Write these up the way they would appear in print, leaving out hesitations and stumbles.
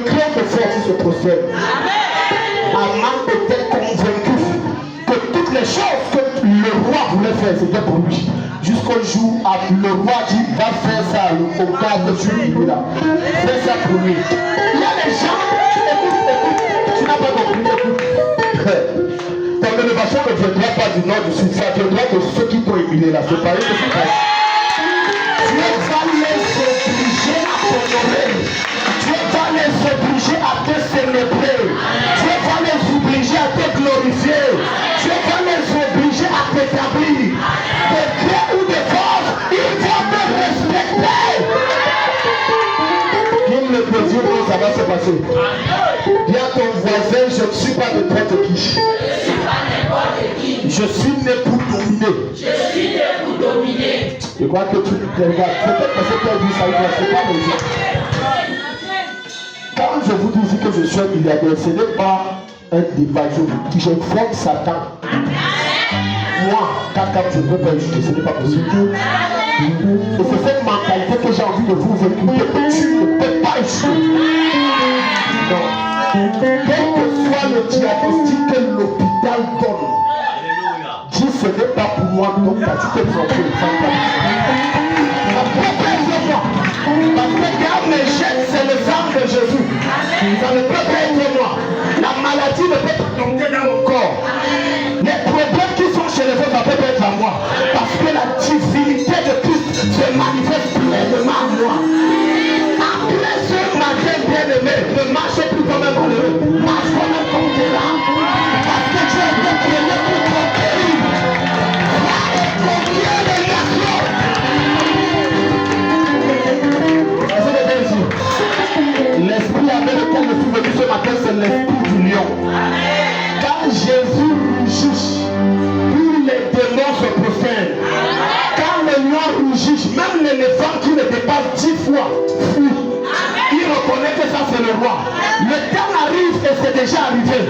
cœur de force se procède. Aman était convaincu que toutes les choses que le roi voulait faire, c'était pour lui. Jusqu'au jour où le roi dit, va faire ça au cas que tu es là. Fais ça pour lui. Il y a des gens, écoute, tu n'as pas compris, écoute. Ton élévation ne viendra pas du nord, du sud, ça viendra de ceux qui t'ont humilié là. C'est pareil que c'est pareil. Dieu va les obliger à t'honorer. Dieu va les obliger à te célébrer. Dieu va les obliger à te glorifier. Dieu va les obliger à t'établir. De gré ou de force, ils vont te respecter. Comme le plaisir, non, ça va se passer. Dis à ton voisin, je ne suis pas n'importe qui. Je suis né pour dominer. Je crois que tu te regardes. Peut-être parce que tu as dit ça, c'est pas logique. Quand je vous dis que je suis un milliardaire, ce n'est pas un débat. Je vous dis, je forme Satan. Moi, quand je ne veux pas juger, ce n'est pas possible. Et c'est cette mentalité que j'ai envie de vous écouter, que tu ne peux pas juger. Non. Quel que soit le diagnostic que l'hôpital donne, dis ce n'est pas pour moi, donc tu te trompes. Ça peut être moi. Parce que quand mes chaînes, c'est le sang de Jésus. Ça ne peut pas être moi. La maladie ne peut pas tomber dans mon corps. Les problèmes qui sont chez les autres, ça peut être à moi. Parce que la divinité de Christ se manifeste pleinement à moi. Après ce matin bien-aimé, ne marche plus comme un malheureux. Marche comme un conquérant. Parce que tu es créé pour conquérir. Va et conquérir les nations. L'esprit avec lequel je suis venu ce matin, c'est l'esprit du lion. Quand Jésus rugit, tous les démons se prosternent. Quand le lion rugit, même l'éléphant qui le dépasse 10 fois fuit. Il reconnaît que ça c'est le roi. Le temps arrive et c'est déjà arrivé.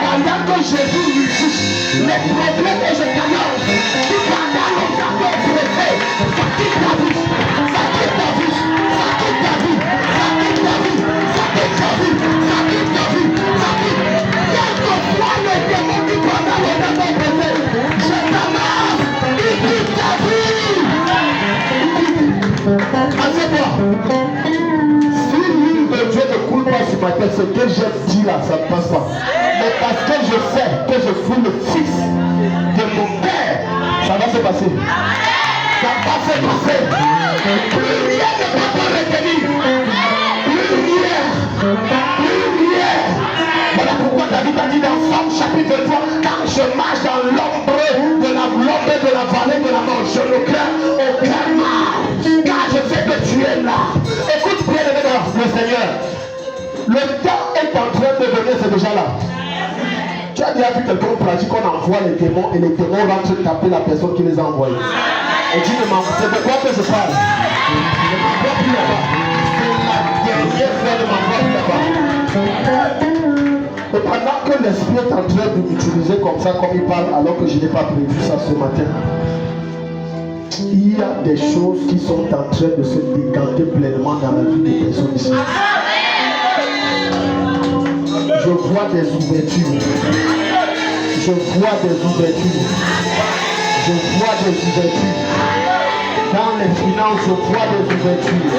Pendant que Jésus rugit, les problèmes que je t'annonce, qui pendant longtemps t'ont pressé, ça quitte ta vie, ça quitte ta vie, ça quitte ta vie, ça quitte ta vie, ça quitte ta vie, ça quitte ta vie, ça quitte. Quel que soit le démon qui pendant longtemps t'ont pressé, je t'annonce, il quitte ta vie. Assieds-toi. Si l'huile de Dieu ne coule pas sur ma tête, ce que j'ai dit là, ça ne passe pas. Mais parce que je sais que je suis le fils de mon père, ça va se passer. Ça va se passer. Plus rien ne peut te retenir. Plus rien. Plus rien. Voilà pourquoi David a dit dans Psaume chapitre 3, quand je marche dans l'ombre de la vallée de la mort, je ne crains aucun mal. Car je sais que tu es là. Écoute bien le Seigneur. Le temps est en train de venir, c'est déjà là. Tu as déjà vu quelqu'un pratique qu'on envoie les démons et les démons rentrent taper la personne qui les a envoyés. Et dit, c'est de quoi que je parle. Je ne m'envoie plus là-bas. C'est la dernière fois de m'envoyer là-bas. Et pendant que l'esprit est en train de m'utiliser comme ça, comme il parle, alors que je n'ai pas prévu ça ce matin, il y a des choses qui sont en train de se décanter pleinement dans la vie des personnes ici. Je vois des ouvertures. Je vois des ouvertures. Je vois des ouvertures. Dans les finances, je vois des ouvertures.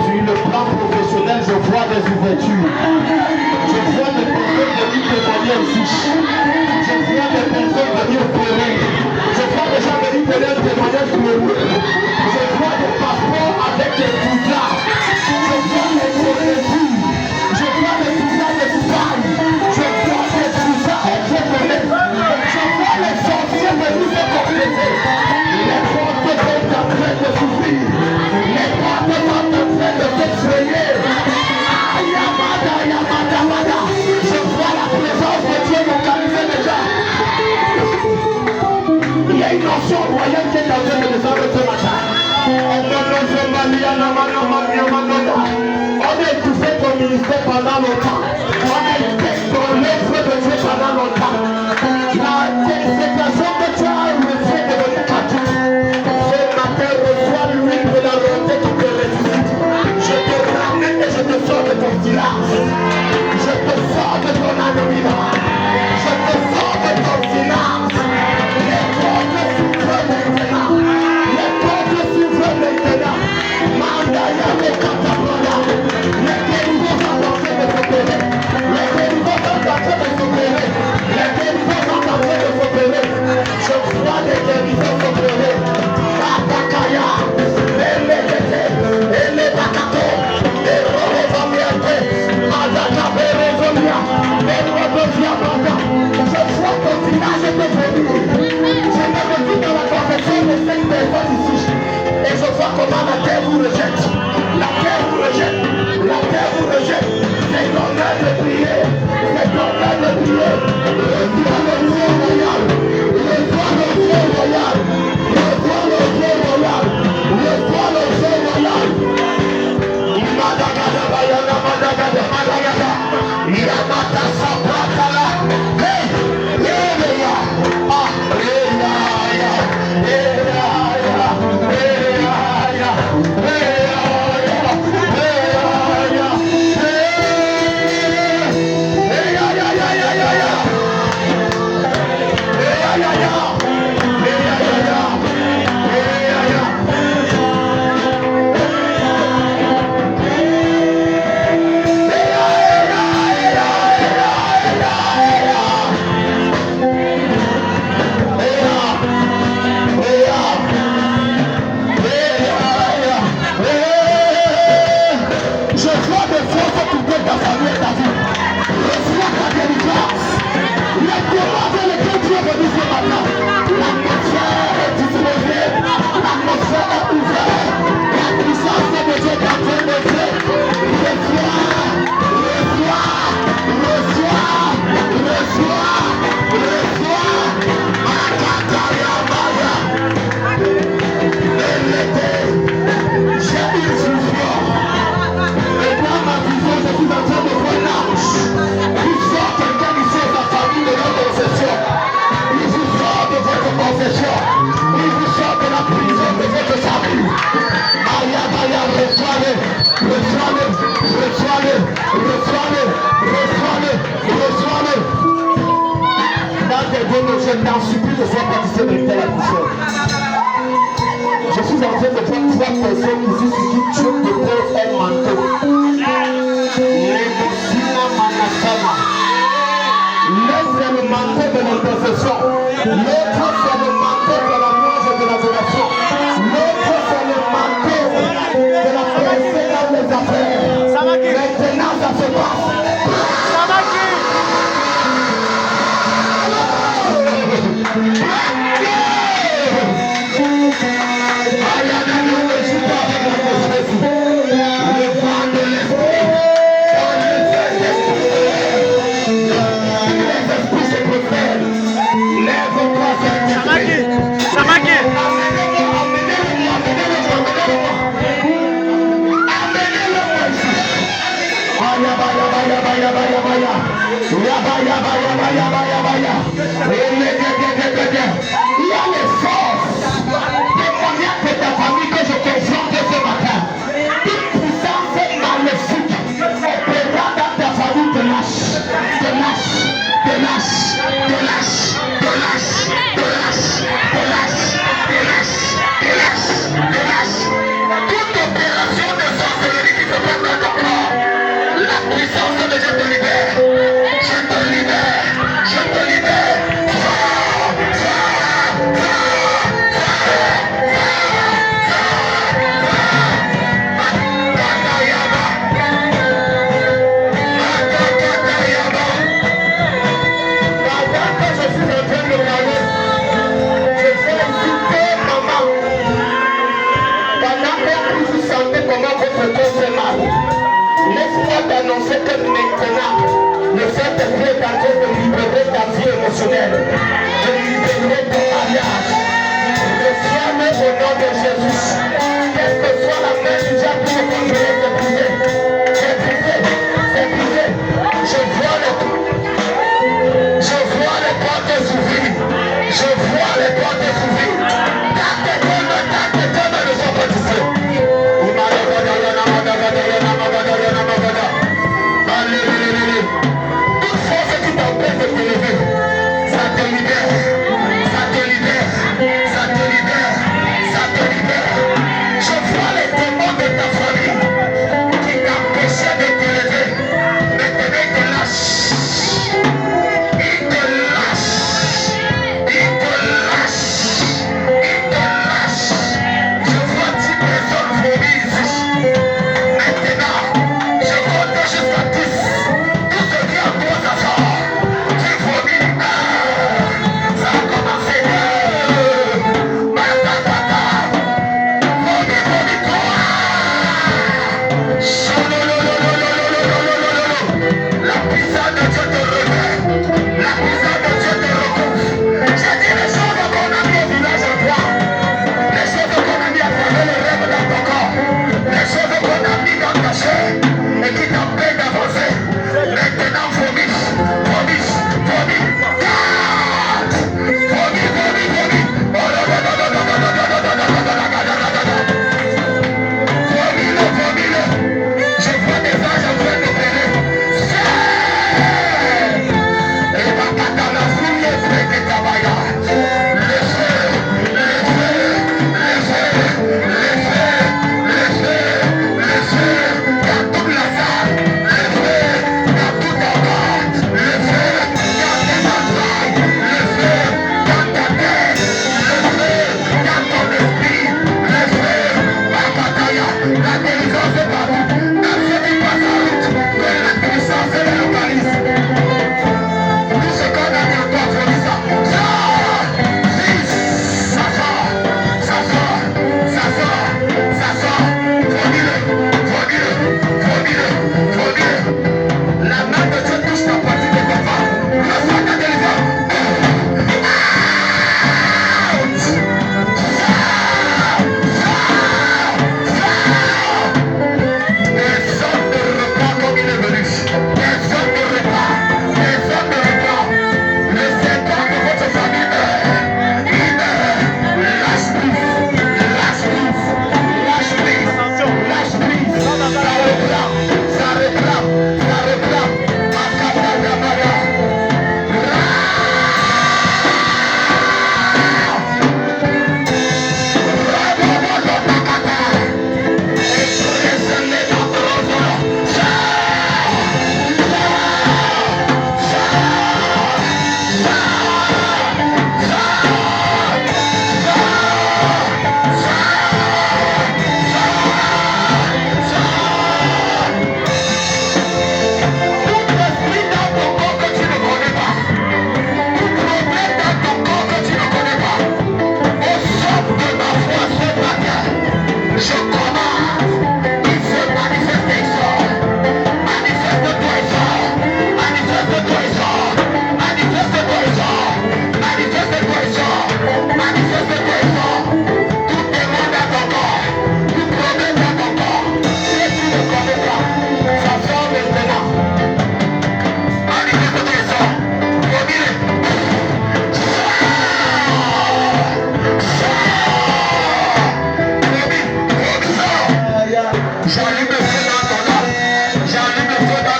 Sur le plan professionnel, je vois des ouvertures. Je vois des personnes venir témoigner ici. Je vois des personnes venir pleurer. Je vois des gens venir donner un témoignage glorieux. Je vois des passeports avec des poulards. Je vois les prophéties. Je vois des poulards de Dubaï. Je vois des poulards exceptionnels. Je vois les sorciers venir se compléter. Les portes sont en train de s'ouvrir. Les portes sont en train de s'effrayer. Ayamada, yamada, yamada. Je vois la présence de Dieu localisée déjà. Il y a une notion royale qui est en train de descendre ce matin. On a étouffé ton ministère pendant longtemps. On a été dans l'œuvre de Dieu pendant longtemps. La consécration que tu as refait de venir partout. Ce matin, reçois l'huile de la volonté qui te ressuscite. Je te ramène et je te sors de de ton silence. Je te sors de ton anonymat. Je te sors de ton silence. Les peuples souffrent maintenant. Les peuples souffrent maintenant. Mandaya de Katabana. Les guérisseurs sont en train de s'opérer. Les guérisseurs sont en train de s'opérer. Les guérisseurs sont en train de s'opérer. Je vois les guérisseurs s'opérer. Atakaya. Je vois ton village devenu. Je me retrouve dans la confession de 5 personnes ici. Et je vois comment la terre vous rejette. La terre vous rejette. La terre vous rejette. C'est normal de prier. C'est normal de prier. Reçois le Dieu royal. Reçois le Dieu royal. Reçois le Dieu royal. Reçois le Dieu royal. Yamata Sapatala. Hey, je t'en supplie de sois participé de la puissance. Je suis en train de voir 3 personnes ici sur qui Dieu te pose un manteau. Lébosina Manasama. L'un c'est le manteau de l'intercession. L'autre c'est le manteau de la louange et de l'adoration. L'autre c'est le manteau de la percée dans les affaires. Maintenant ça se passe. Il y a les forces démoniaques de ta famille que je confronte ce matin. Une puissance maléfique opérant dans ta famille te lâche, te lâche, te lâche, te lâche, te lâche, te lâche, te lâche, te lâche, te lâche, te lâche. Toute opération de sorcellerie qui se passe dans ton corps, la puissance de Dieu te libère. Je te libère, je te libère. D'annoncer que maintenant le Saint-Esprit est en train de libérer ta vie émotionnelle, de libérer ton mariage. Reçois-le au nom de Jésus. Quelle que soit la main du diable qui te contrôle, c'est brisé. C'est brisé. C'est brisé. Je vois les portes s'ouvrir. Je vois les portes s'ouvrir. Tant que ne sont pas ici.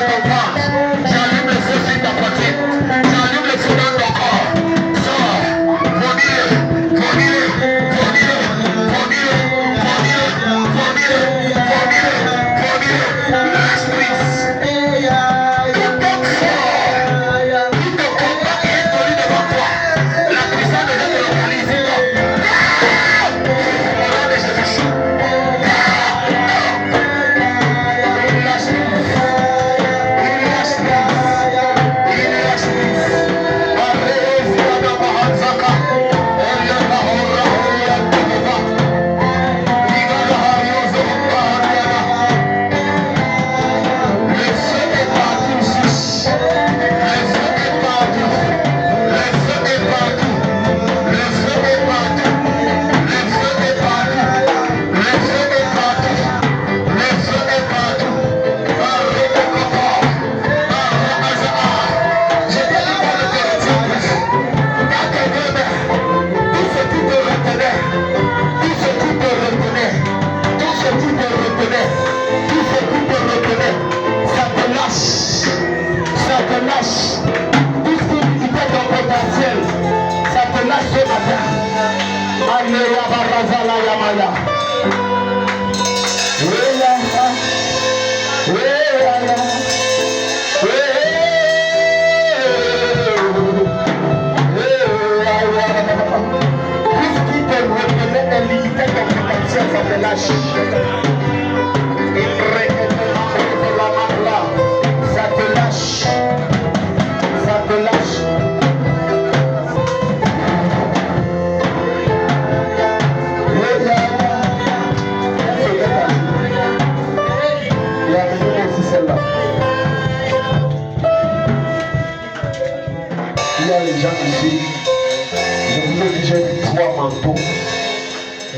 ton corps. J'allume le feu sur ta poitrine. J'allume le feu dans ton corps. Sors. Vomis-le. Vomis-le. Vomis-le. Vomis-le. Vomis-le. Vomis-le. Vomis-le. Vomis-le. L'esprit. Tout ton corps. Tout ton combat qui est tenu devant toi. La puissance de Dieu te localise. Au nom de Jésus.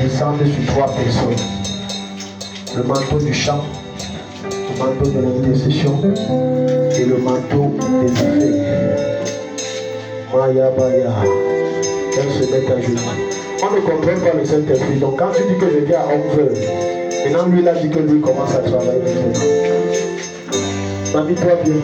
Descendez sur 3 personnes. Le manteau du chant, le manteau de l'intercession et le manteau des effets. Maya Baya. Elles se mettent à genoux. On ne comprend pas le Saint-Esprit. Donc quand tu dis que je viens à 11h, maintenant lui il a dit que lui commence à travailler maintenant. Marie-toi bien.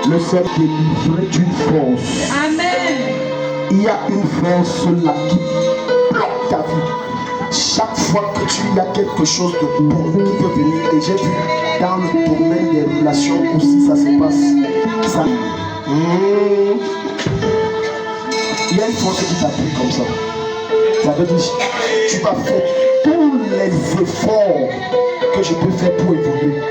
Le Seigneur est délivré d'une force. Amen. Il y a une force là qui bloque ta vie. Chaque fois que tu y a quelque chose de bon qui veut venir, et j'ai vu dans le domaine des relations aussi ça se passe. Ça. Il y a une force qui t'appuie comme ça. Ça veut dire tu vas faire tous les efforts que je peux faire pour évoluer.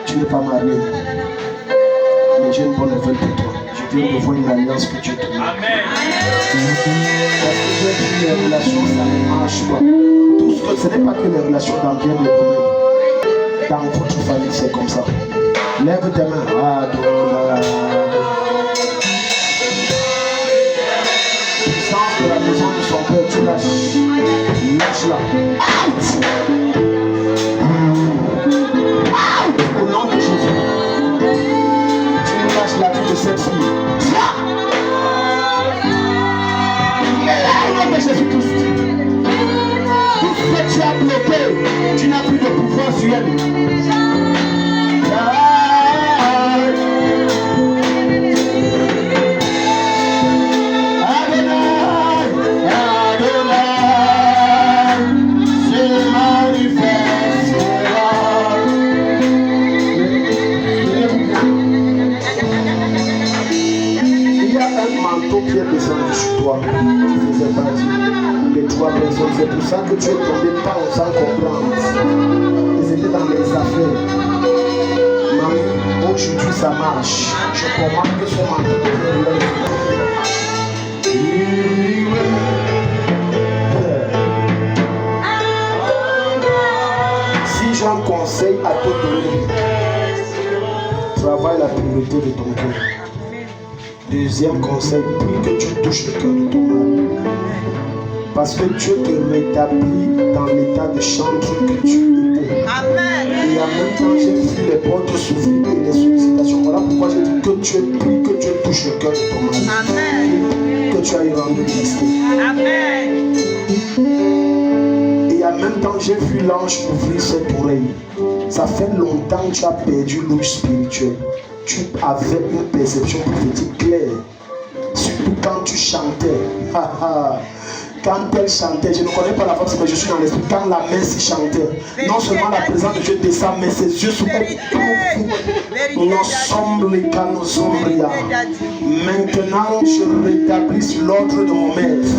Tu n'es pas marié, mais j'ai une bonne nouvelle pour toi. Je viens de voir une alliance que Dieu te donne. Amen. Parce que j'ai vu les relations, ça ne marche pas. Tout ce que ce n'est pas que les relations dans bien des domaines. Dans votre famille, c'est comme ça. Lève tes mains. Adonai. Puissance de la maison de son père, tu lâches. Lâche-la. Out! Au nom de Jésus, tu nous lâches la vie de cette fille. compte sur toi. Tu faisais partie des 3 personnes. C'est pour ça que tu es tombé pas sans comprendre. Ils étaient dans les affaires. Maman, aujourd'hui ça marche. Je comprends que son manteau de si j'ai un conseil à te donner, travaille la priorité de ton cœur. Deuxième conseil, prie que tu touches le cœur de ton mari. Parce que Dieu te rétablit dans l'état de chantre que tu étais. Amen. Et en même temps, j'ai vu les portes s'ouvrir et les sollicitations. Voilà pourquoi j'ai dit que tu pries, que Dieu touche le cœur de ton mari. Amen. Que tu ailles rendre visite. Amen. Et en même temps, j'ai vu l'ange ouvrir cette oreille. Ça fait longtemps que tu as perdu l'ouïe spirituelle. Tu avais une perception prophétique claire. Surtout quand tu chantais. Quand elle chantait, je ne connais pas la force, mais je suis dans l'esprit. Quand la messe chantait, non seulement la présence de Dieu descend, mais ses yeux sont nous sommes les canaux sombria. Maintenant, je rétablis l'ordre de mon maître.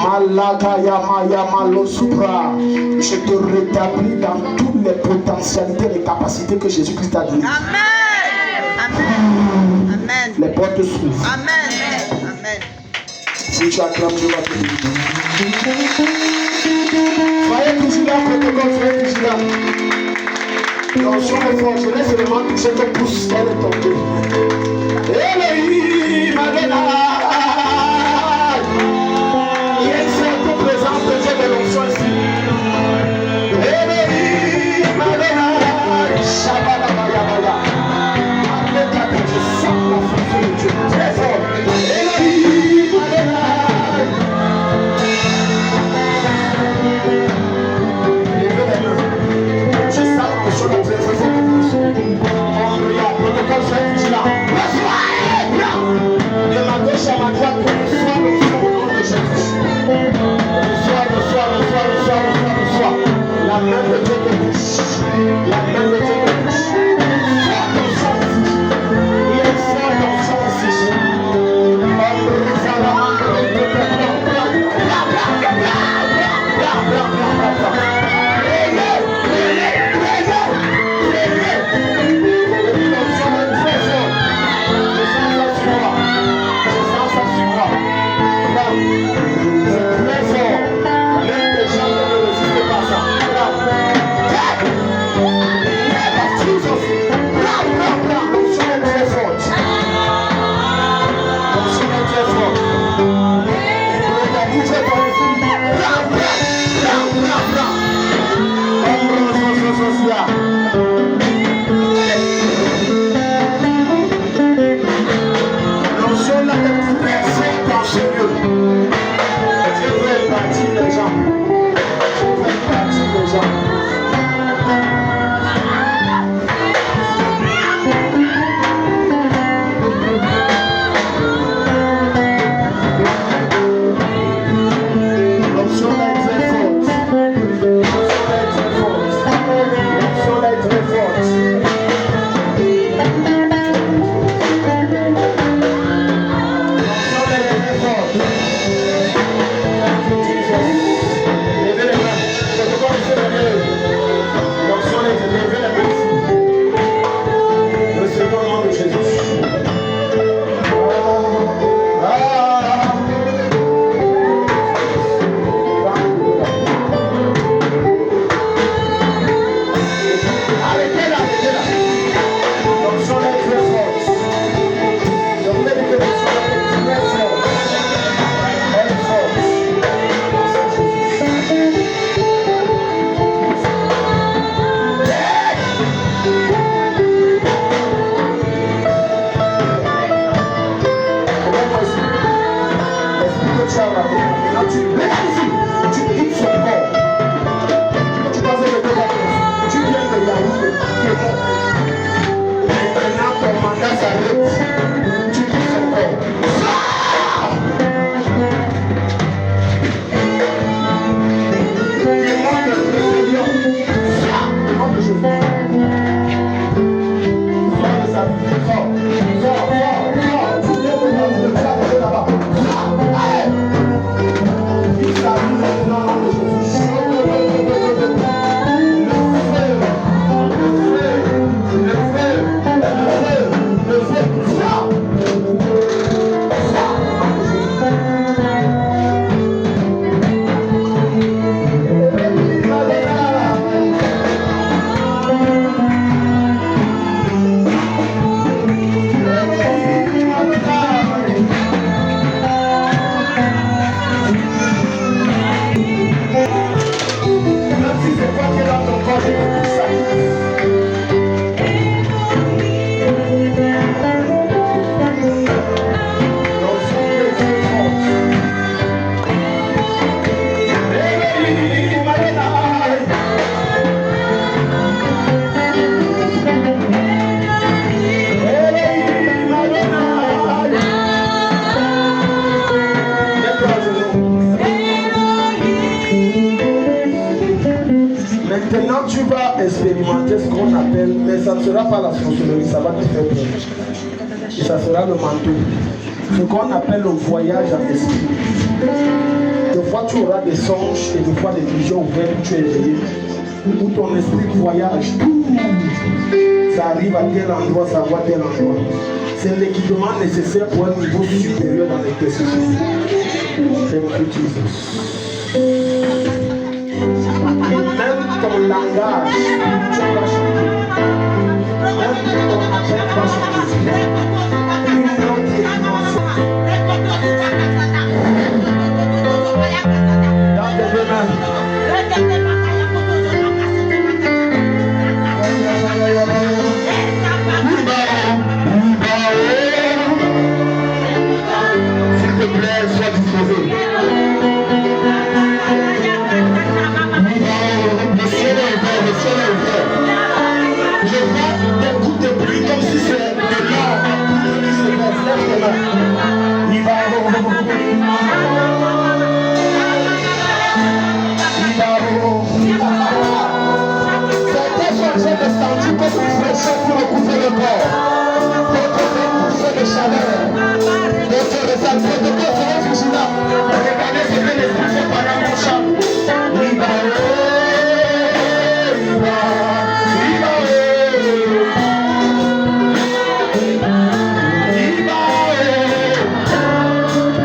Malagaya Maya Malo Supra. Je te rétablis dans toutes les potentialités et les capacités que Jésus-Christ a données. Amen. Amen. Les portes s'ouvrent. Amen. Amen. Si tu acclames, je vais te dire. Soyez vigilants, protocole, soyez vigilants. L'onction est forte, je laisse seulement toucher ton pouce, elle est tombée. Elohim, Adonai. Il y a une certaine présence de Dieu de l'onction ici. Elohim, Adonai. Shabbat Abayabaya. Je sens la force de Dieu très fort. Elohim, Adonai. Levez les mains. Je sens la force de Dieu très fort. On regarde, protocole, soyez vigilants. De ma gauche à ma droite, reçois le feu au nom de Jésus. Reçois. La main de Dieu te touche. La main de Dieu te touche. Il y a une forte onction ici. vas expérimenter ce qu'on appelle, mais ça ne sera pas la sorcellerie, ça va te faire peur. Et ça sera le manteau. Ce qu'on appelle le voyage en esprit. Des fois tu auras des songes et des fois des visions ouvertes où tu es éveillé. Où ton esprit voyage. Ça arrive à tel endroit, ça va à tel endroit. C'est l'équipement nécessaire pour un niveau supérieur dans l'intercession. Thank you, Jesus. Même ton langage, tu vas changer. Même ton appel va changer. Une autre dimension. Dans tes deux mains. S'il te plaît, sois disposé. Le ciel est ouvert, le ciel est ouvert. Je vois des gouttes de pluie comme si c'est de l'or qui se verse. Lève tes mains. Il va certains sont en train de sentir comme une fraîcheur pour recouvrir le corps. D'autres vont pousser de chaleur. D'autres ressentent que le corps sera vigilant. Regardez ce que l'esprit fait pendant mon chant.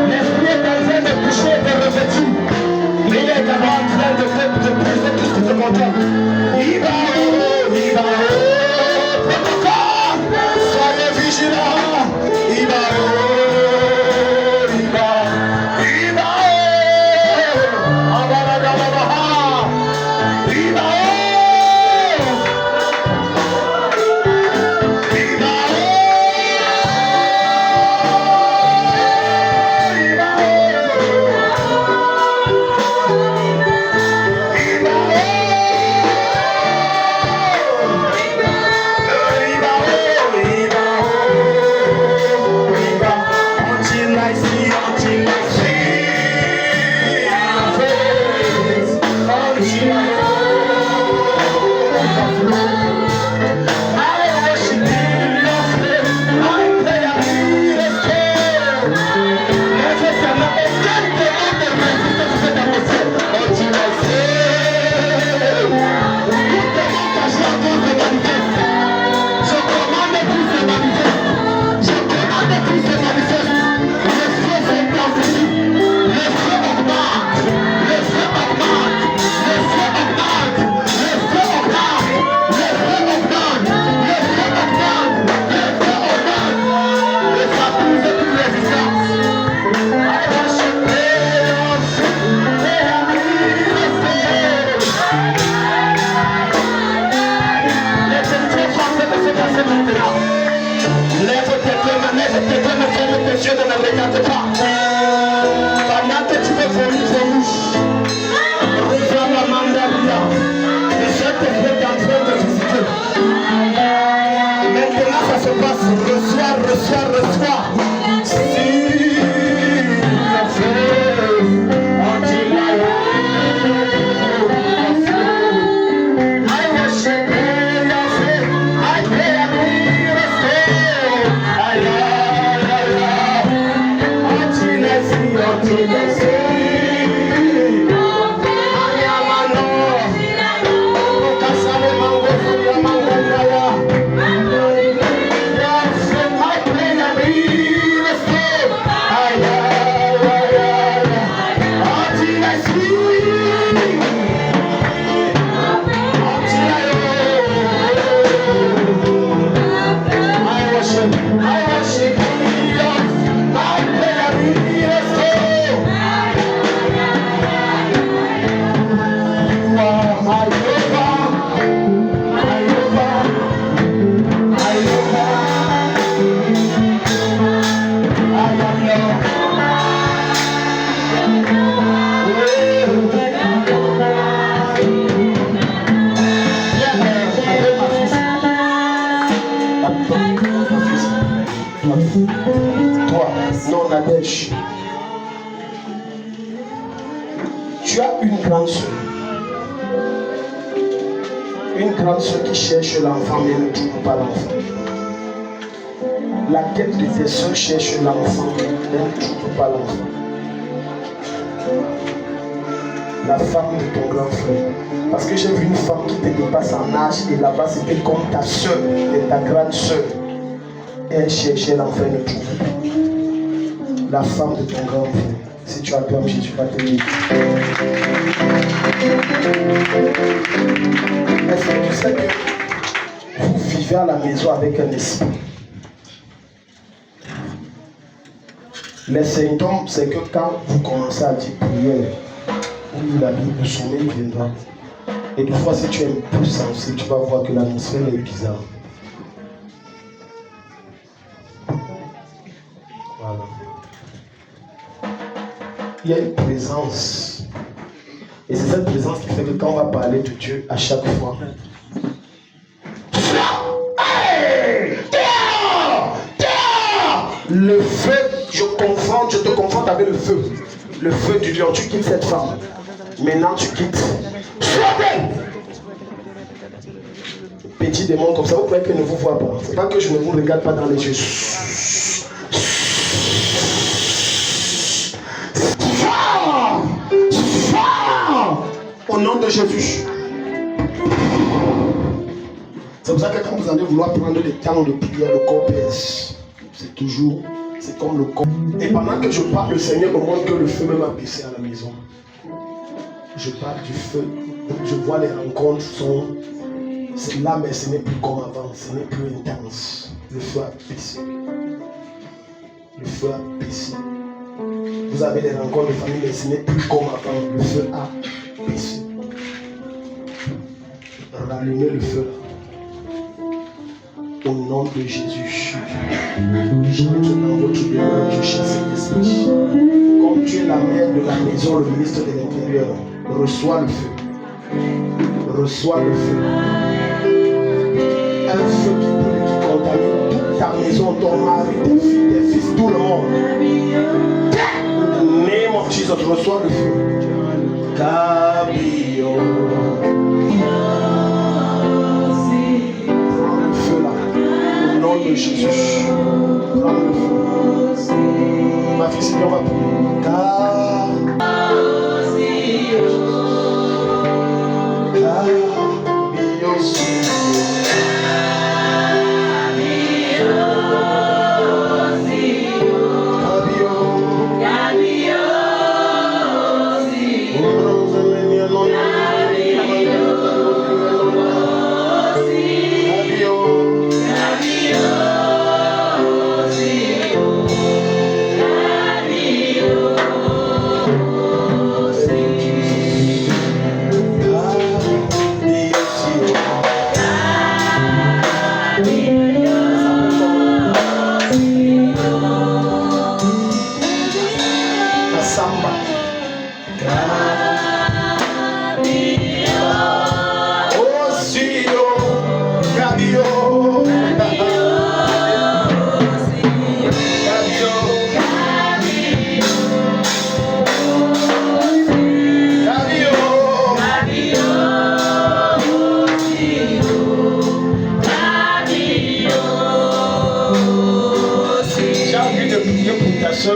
L'esprit est en train de toucher et de revêtir. Il est d'abord en train de briser tout ce qui te contient. Soyez vigilants. Toi, non Nadège, tu as une grande soeur. Une grande soeur qui cherche l'enfant mais ne trouve pas l'enfant. Laquelle de tes soeurs cherche l'enfant mais ne trouve pas l'enfant? La femme de ton grand frère. Parce que j'ai vu une femme qui te dépasse en âge et là-bas c'était comme ta soeur et ta grande soeur. Elle cherchait l'enfant et ne trouvait pas. La femme de ton grand frère. Si tu as peur, Jésus va te dire. Est-ce que tu sais que vous vivez à la maison avec un esprit? Les symptômes, c'est que quand vous commencez à dire prière, ou la Bible, le sommeil viendra. Et des fois, si tu es un peu sensé, tu vas voir que l'atmosphère est bizarre. Voilà. Il y a une présence. Et c'est cette présence qui fait que quand on va parler de Dieu à chaque fois, le feu, je te confronte avec le feu. Le feu du lion, tu quittes cette femme. Maintenant tu quittes. Petit démon comme ça, vous croyez que je ne vous vois pas. C'est pas que je ne vous regarde pas dans les yeux. Au nom de Jésus. C'est pour ça que quand vous allez vouloir prendre le temps de prière, le corps pèse. C'est toujours, c'est comme le corps. Et pendant que je parle, le Seigneur me montre que le feu même a baissé à la maison. Je parle du feu. Je vois les rencontres sont. C'est là, mais ce n'est plus comme avant. Ce n'est plus intense. Le feu a baissé. Le feu a baissé. Vous avez des rencontres de famille, mais ce n'est plus comme avant. Le feu a baissé. Rallumez le feu là. Au nom de Jésus. J'entre dans votre demeure, je chasse l'esprit. Comme tu es la mère de la maison, le ministre de l'Intérieur, reçois le feu. Reçois le feu. Un feu qui brûle, qui contamine toute ta maison, ton mari, tes filles, tes fils, tout le monde. In the name of Jesus, reçois le feu. Cabio. Prends le feu là. Au nom de Jésus. Prends le feu. Ma fille, Seigneur, on va prier.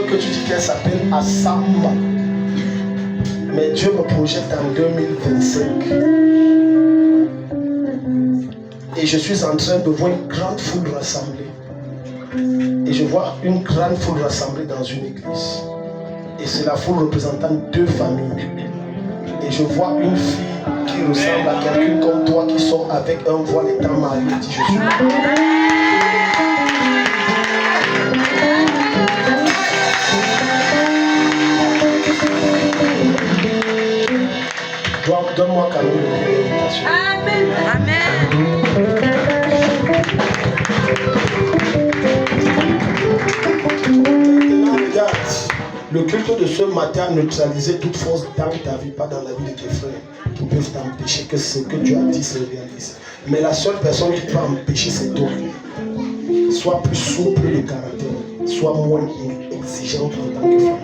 Que tu dis qu'elle s'appelle Assamba. Mais Dieu me projette en 2025. Et je suis en train de voir une grande foule rassemblée. Et je vois une grande foule rassemblée dans une église. Et c'est la foule représentant deux familles. Et je vois une fille qui ressemble à quelqu'un comme toi qui sort avec un voile étant marié et dit je suis marié. Donne-moi quand même l'invitation. Amen. Amen. Maintenant, regarde. Le culte de ce matin a neutralisé toute force dans ta vie, pas dans la vie de tes frères, qui peuvent t'empêcher que ce que Dieu a dit se réalise. Mais la seule personne qui peut empêcher, c'est toi. Sois plus souple de caractère. Sois moins exigeante en tant que femme.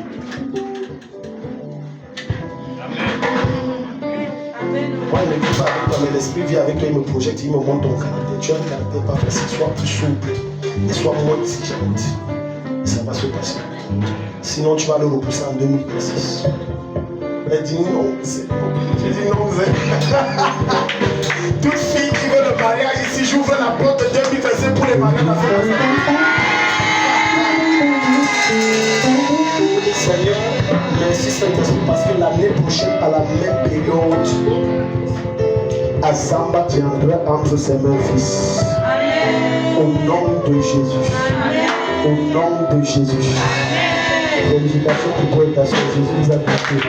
Moi, vit pas avec toi, mais l'esprit vit avec toi, il me projette, il me montre ton caractère. Tu as un caractère pas facile, sois plus souple et sois moins exigeante. Et ça va se passer. Sinon, tu vas le repousser en 2026. Elle dit non, c'est j'ai dit non, c'est. Toute fille qui veut le mariage ici, j'ouvre la porte de 2026 pour les mariages dans cette maison. Seigneur, merci Saint-Esprit parce que l'année prochaine, à la même période, Azamba tiendra entre ses mains fils. Au nom de Jésus. Au nom de Jésus. Félicitations pour toi et ta soeur. Jésus nous a gâtés.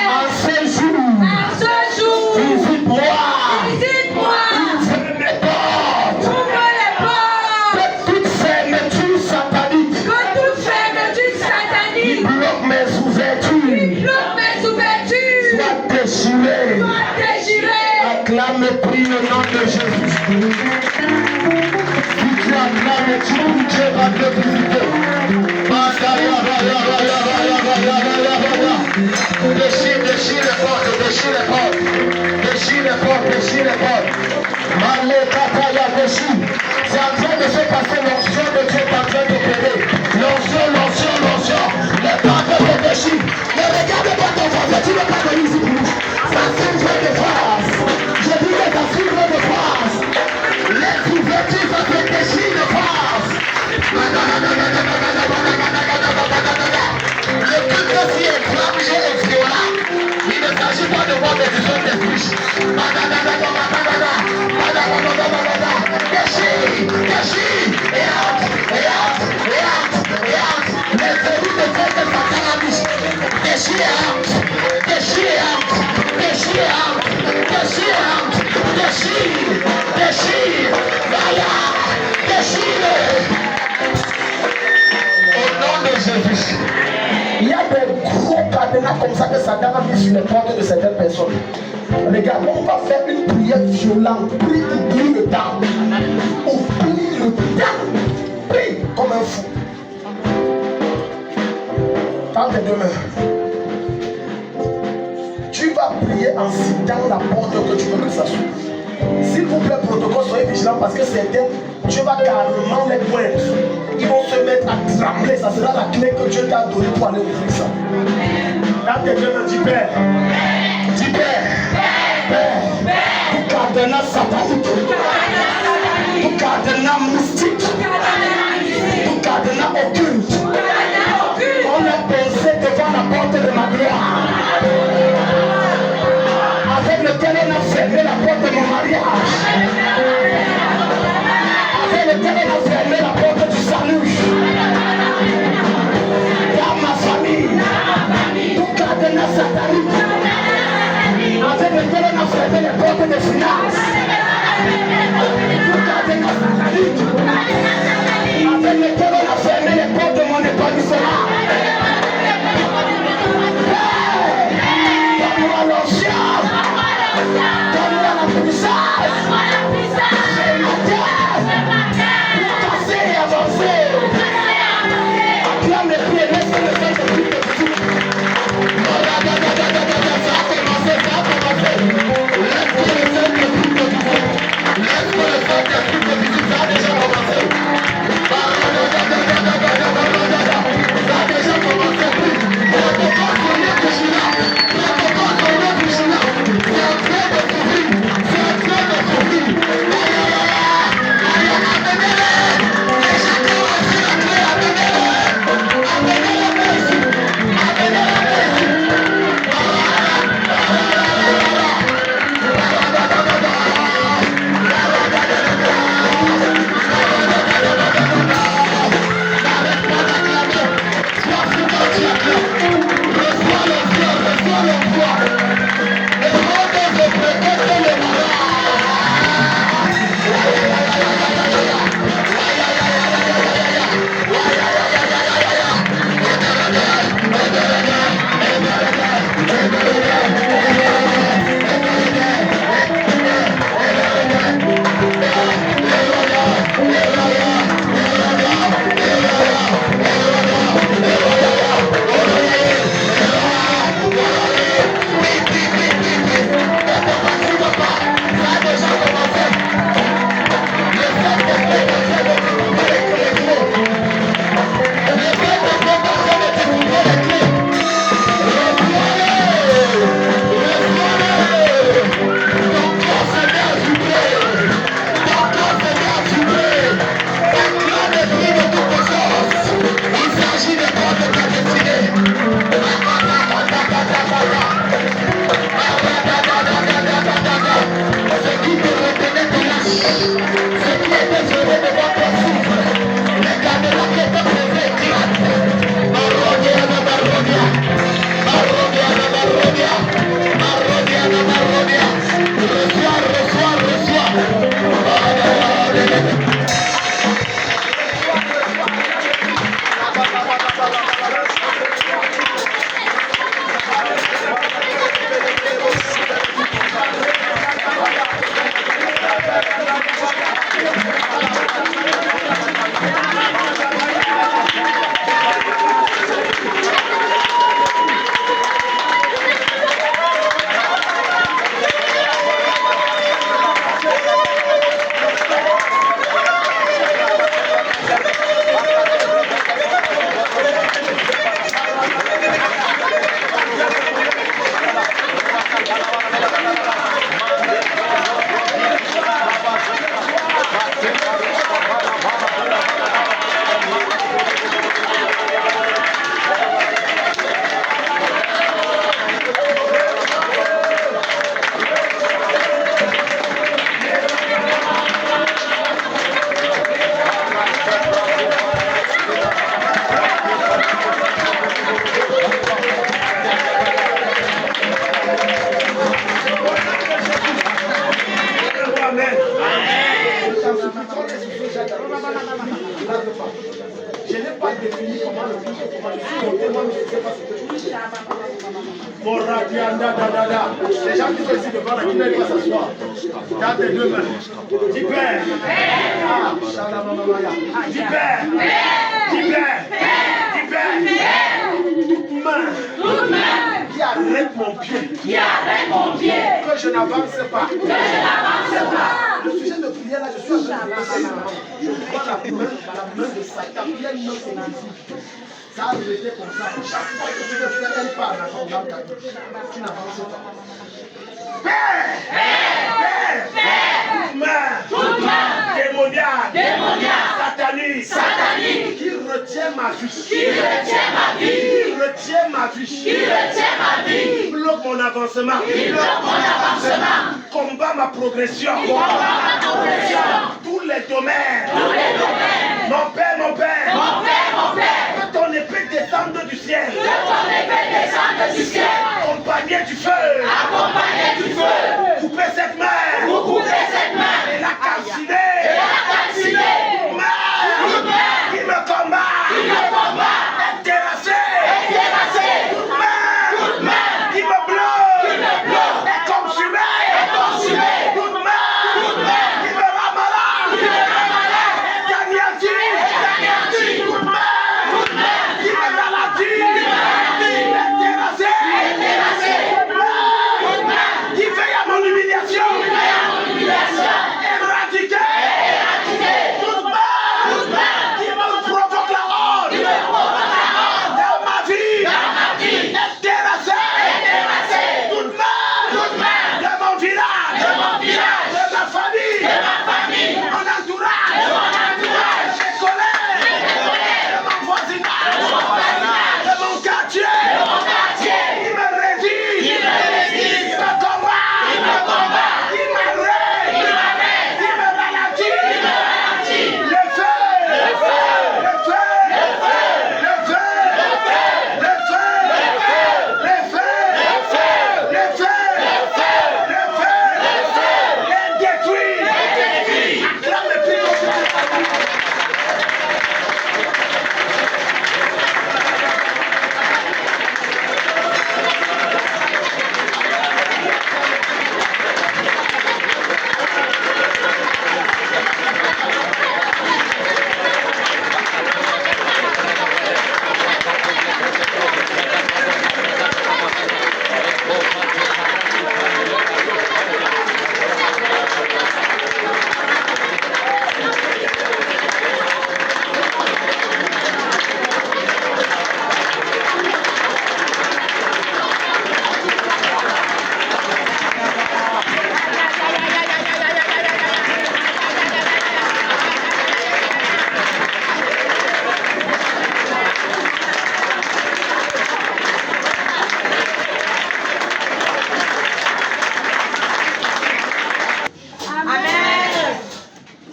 En ce jour, visite-moi. Ouvre les portes. Que toute fermeture satanique bloque mes ouvertures. Soit déchirée. Acclame et prie le nom de Jésus. Si tu acclames et tu pries, Dieu va te visiter. Déchire les portes. Déchire les portes. Malekataya déchire. C'est en train de se passer, l'onction de Dieu est en train d'opérer. L'onction. Les portes se déchirent. Ne regarde pas ton voisin, tu ne veux pas venir ici pour nous. Ça s'ouvre de face. Je dis que ça s'ouvre de face. Les ouvertures ça se déchire de face. Le culte aussi est flamgé et violent. Il ne s'agit pas de voir des visions d'esprit. Déchire, et out. Les verrous de tête de Satan. Déchire, il y a des gros cadenas comme ça que Satan a mis sur les portes de certaines personnes. Regarde, on va faire une prière violente. Prie, oublie le temps. Oublie le temps. Prie comme un fou. Tends tes deux mains. Tu vas prier en citant la porte que tu veux que ça s'ouvre. S'il vous plaît, protocole, soyez vigilants parce que certains, Dieu va carrément les pointer. Ils vont se mettre à trembler. Ça sera la clé que Dieu t'a donnée pour aller ouvrir ça. Dans tes deux mains, dis Père. Dis Père. Tout cadenas satanique. Tout cadenas mystique. Tout cadenas occulte. On a pensé devant la porte de ma gloire. Avec lequel on a fermé la porte de mon mariage. Avec lequel on a fermé la porte du salut. Dans ma famille. Tout cadenas satanique. Avec lequel on a fermé les portes de finances. Tout cadenas satanique. Avec lequel on a fermé les portes de mon épanouissement. Donne-moi l'onction. Donne-moi la puissance. C'est ma terre. Pour passer et avancer. Acclame les pieds, laisse le fait de plus de tout. Ça a commencé. Laisse le fait de plus de tout. pas défini comment le Christ, comment je suis monté, moi je ne sais pas ce que je fais. Les gens qui sont ici devant la qui n'aiment pas s'asseoir. Dans tes deux mains. Dis Père. Dis Père. Dis Père. Dis Père. Main. Qui arrête mon pied. Que je n'avance pas. Le sujet de prière là, je suis en train de passer. Je vois la main de Satan, pleine main invisible. Ça a été comme ça. Chaque fois que tu veux faire un pas dans ton âme, tu n'avances pas. Père! Toute main démoniaque, satanique, qui retient ma vie, bloque mon avancement, combat ma progression, tous les domaines. Mon Père, que ton épée descende du ciel, accompagné du feu, coupez cette main, et la calciner, qui me combat, terrassé, toute main, qui me bloque, est consumée, toute main, qui me rend malade, est anéantie, toute main, qui me ralentit, est terrassé, toute main, qui veille à mon humiliation, éradiquée, toute main, qui me provoque la honte, dans ma vie, est terrassée, toute main, de mon village, de ma famille, mon entourage, mes collègues, de mon voisinage, de mon quartier, il me résiste, il me combat, il m'arrête, il me ralentit, le feu, les détruit, acclame le prix.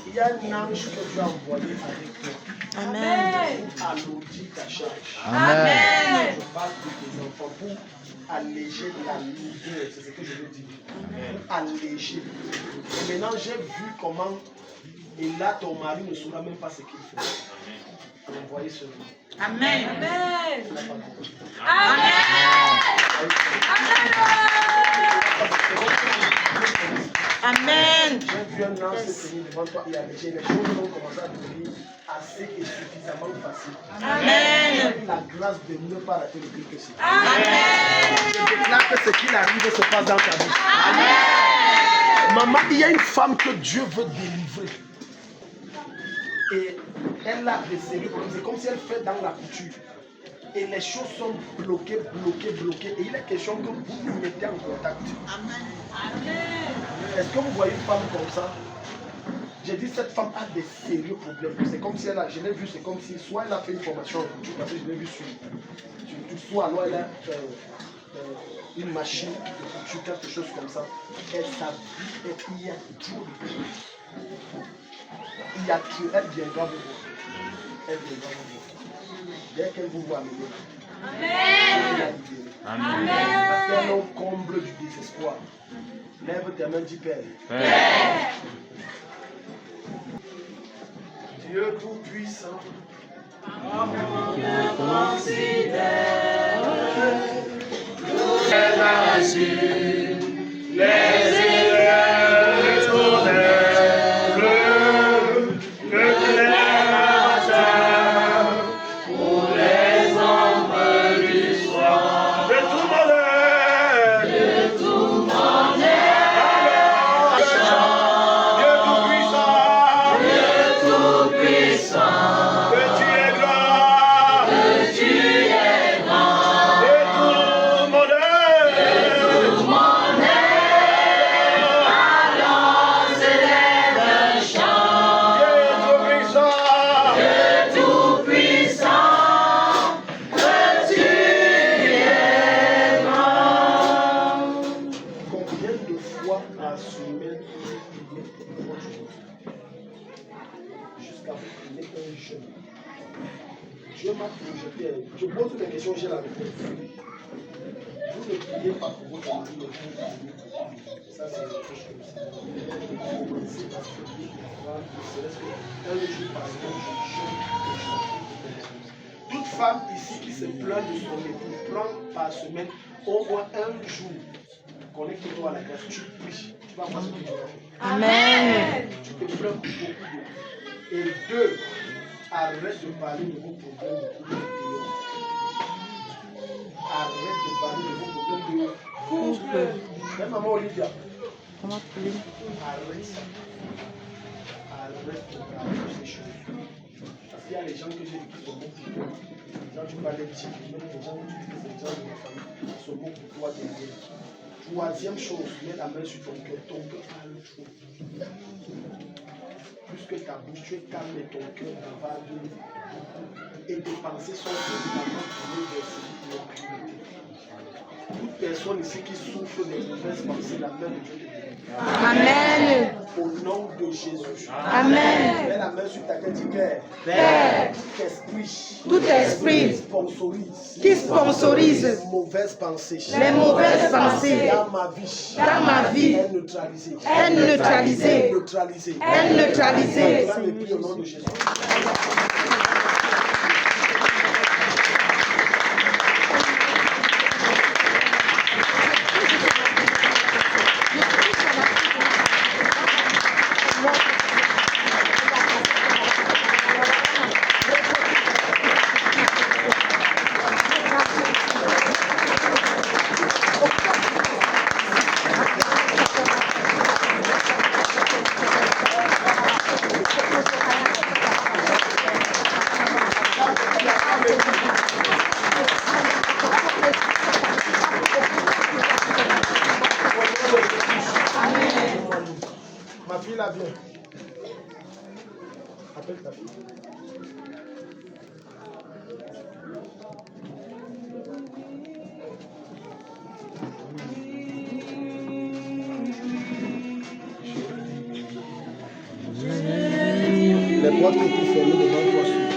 Il y a un ange que Dieu a envoyé avec toi. Pour alourdir ta charge. Je parle de tes enfants pour alléger la lourdeur. C'est ce que je veux dire. Pour alléger. Et maintenant, j'ai vu comment. Et là, ton mari ne saura même pas ce qu'il fait. Envoyez seulement. Amen. J'ai vu un ange se tenir devant toi et alléger. Les choses vont commencer à devenir assez et suffisamment faciles. Avec la grâce de ne pas rater le but que c'est. Je déclare que ce qu'il arrive se passe dans ta vie. Maman, il y a une femme que Dieu veut délivrer. Et elle a des sérieux problèmes. C'est comme si elle fait dans la couture. Et les choses sont bloquées. Et il est question que vous vous mettez en contact. Est-ce que vous voyez une femme comme ça? J'ai dit cette femme a des sérieux problèmes. C'est comme si elle a, je l'ai vu, c'est comme si soit elle a fait une formation en couture, parce que je l'ai vu sur soit alors elle a une machine de couture, quelque chose comme ça. Elle s'habille et il y a tout. Il y a tout. Elle viendra vous voir. Dès qu'elle vous voit, Amen. Parce qu'elle est au comble du désespoir. Lève tes mains, dis Père. Dieu Tout-Puissant, Je pose toutes les questions, j'ai la réponse. Vous ne priez pas pour votre mari, mais vous priez. Ça, c'est autre chose. Commencez par prier pour voir que un jour par exemple, je chante. Toute femme ici qui se plaint de son époux, prend par semaine au moins un jour. Connecte-toi à la grâce, tu pries. Tu vas voir ce que tu vas faire. Amen. Tu te plains pour beaucoup d'eau. Et deux, arrête de parler de vos problèmes de couple. Arrête de parler de vos problèmes de couple. Même maman Olivia. Comment tu dis? Arrête ça. Arrête de parler de ces choses. Parce qu'il y a les gens que j'ai dit qui sont bons pour toi. Les gens tu parles des petits, même les gens qui disent que c'est des gens de la famille sont bons pour toi derrière. Troisième chose, mets la main sur ton cœur. Ton cœur parle trop. Plus que ta bouche, tu es calme et ton cœur va de. Et tes pensées sont évidemment tournées vers ce qui est priorité. Toute personne ici qui souffre des mauvaises pensées, la main de Dieu te bénit. Amen. Au nom de Jésus. Amen. Mets la main sur ta tête, dis Père. Père, Tout esprit qui sponsorise les mauvaises pensées les mauvaises pensées dans ma vie, est neutralisée. est neutralisée. Neutralisée. Est neutralisée. Acclame et prie au nom de Jésus. Ma fille là vient. Appelle ta fille. Les portes que tu fermes devant toi s'ouvrent.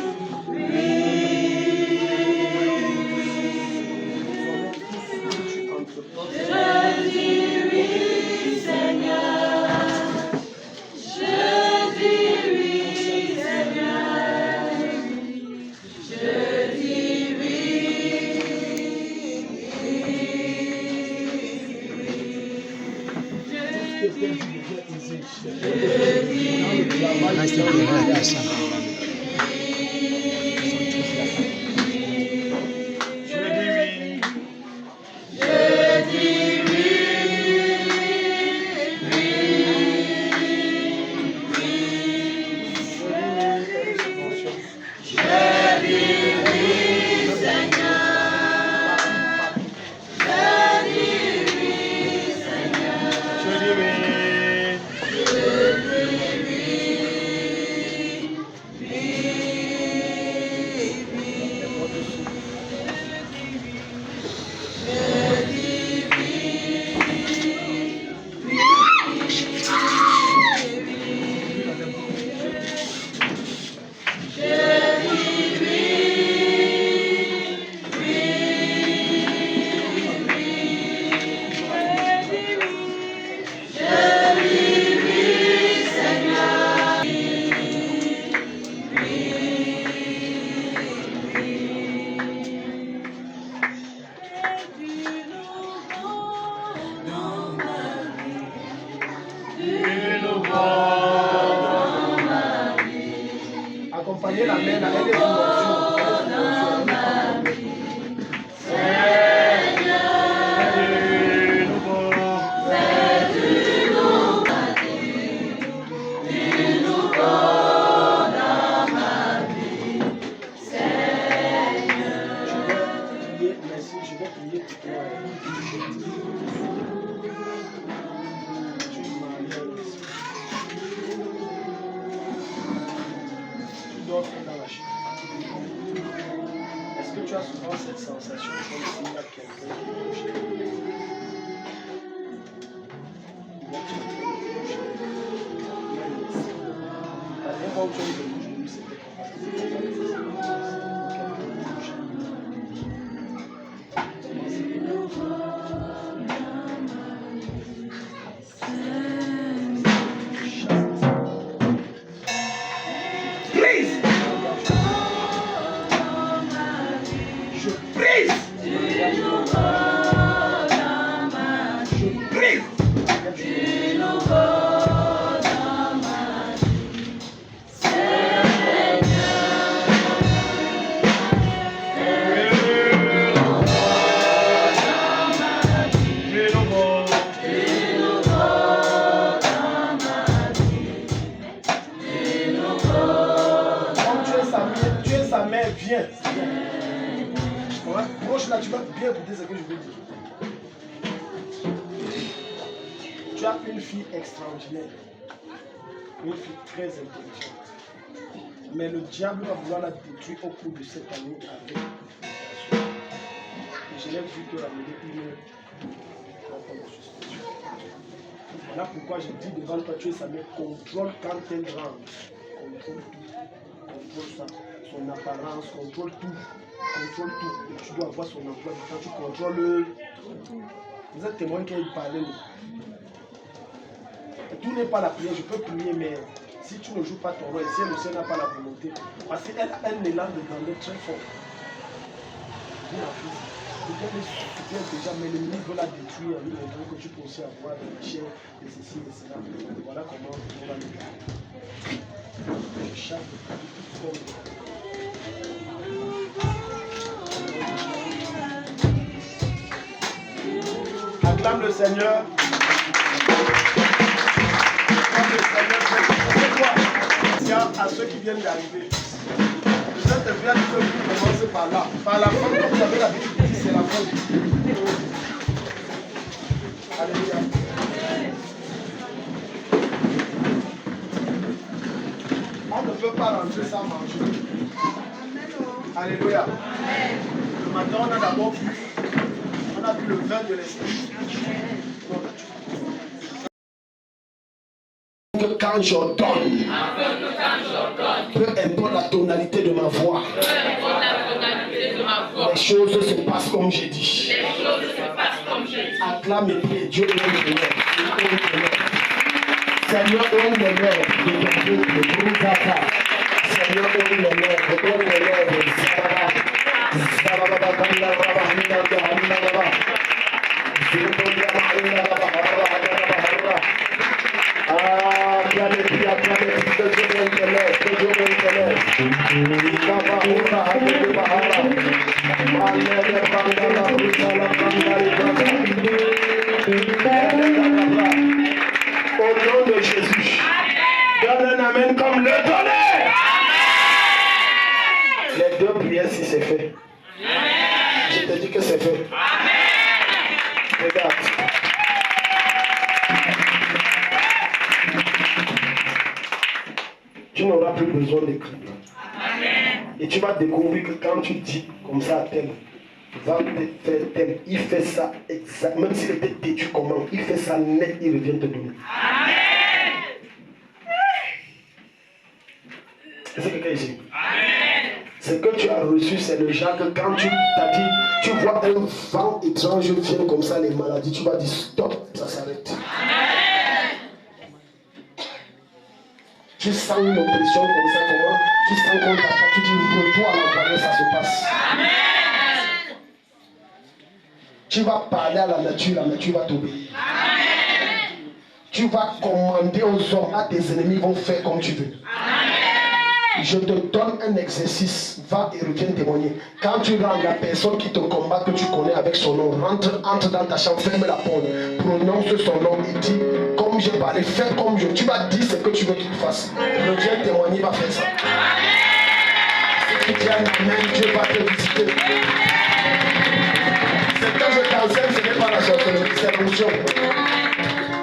Est-ce que tu as souvent cette sensation comme s'il y a quelqu'un qui bouge? La dernière fois où tu as eu des bouches, c'était là, tu vas bien écouter ce que je veux dire. Tu as une fille extraordinaire, une fille très intelligente. Mais le diable va vouloir la détruire au cours de cette année avec l'éducation. Et je l'ai vu te ramener une suspension. Voilà pourquoi je dis devant toi, tu es sa mère, contrôle quand elle rentre. Contrôle tout. Contrôle ça. Son apparence, contrôle tout. Contrôle tout. Et tu dois avoir son emploi du temps. Tu contrôles. Vous êtes témoin qu'elle parlait. Tout n'est pas la prière. Je peux prier, mais si tu ne joues pas ton rôle, si le Seigneur n'a pas la volonté, parce qu'elle a un élan de grandeur très fort. Peut-être déjà, mais le ministre veut la détruire. Il montre que tu peux aussi avoir des chair, des ceci, des cela. Voilà comment on va le faire. Je chasse de toute forme. Acclame le Seigneur. Acclame le Seigneur. À ceux qui viennent d'arriver. Vous êtes bien que vous commencez par là. Par la fin, comme vous avez l'habitude de dire, c'est la fin. Alléluia. On ne peut pas rentrer sans manger. Alléluia. Le matin, on a d'abord bu. On a bu le vin de l'esprit. Quand j'ordonne, peu importe la tonalité de ma voix, les choses se passent comme j'ai dit. Acclame et prie, Dieu est le Seigneur, donne les lèvres de ton peuple, Seigneur, donne les lèvres, donne les lèvres. Au nom de Jésus, donne un amen comme le donner. Les deux prières, si c'est fait. Je te dis que c'est fait. Regarde. Tu n'auras plus besoin d'écrire. Et tu vas découvrir que quand tu dis comme ça à tel, va faire tel, il fait ça exact. Même s'il était têtu comment, il fait ça net, il revient te donner. Amen. Est-ce que quelqu'un ici? Amen. Ce que tu as reçu, c'est le genre que quand tu t'as dit, tu vois un vent étrange vient comme ça, les maladies, tu vas dire stop, ça s'arrête. Tu sens une oppression comme ça, comment? Tu sens qu'on t'attaque, tu dis retour à l'envoyer, ça se passe. Amen. Tu vas parler à la nature va t'obéir. Amen. Tu vas commander aux hommes, à tes ennemis, ils vont faire comme tu veux. Amen. Je te donne un exercice, va et reviens témoigner. Quand tu rentres, la personne qui te combat, que tu connais avec son nom, entre dans ta chambre, ferme la porte, prononce son nom et dis, comme j'ai parlé, fais comme je. Tu vas dire ce que tu veux qu'il fasse. Reviens témoigner, va faire ça. Si tu dis un amen, Dieu va te visiter. Ce que je t'enseigne, ce n'est pas la sorcellerie, c'est l'onction.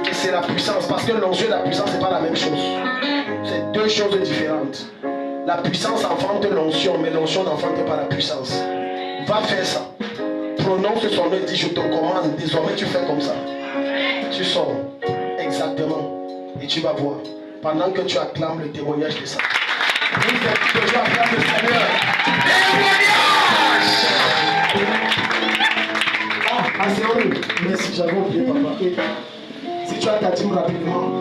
Et c'est la puissance, parce que l'onction et la puissance, ce n'est pas la même chose. C'est deux choses différentes. La puissance enfante l'onction, mais l'onction n'enfante pas la puissance. Va faire ça. Prononce son nom et dis je te commande. Désormais tu fais comme ça. Tu sors. Exactement. Et tu vas voir. Pendant que tu acclames le témoignage de ça. Vous êtes toujours acclame le Seigneur. Témoignage! Ah, c'est horrible. Merci, j'avais oublié papa. Si tu as ta dîme rapidement.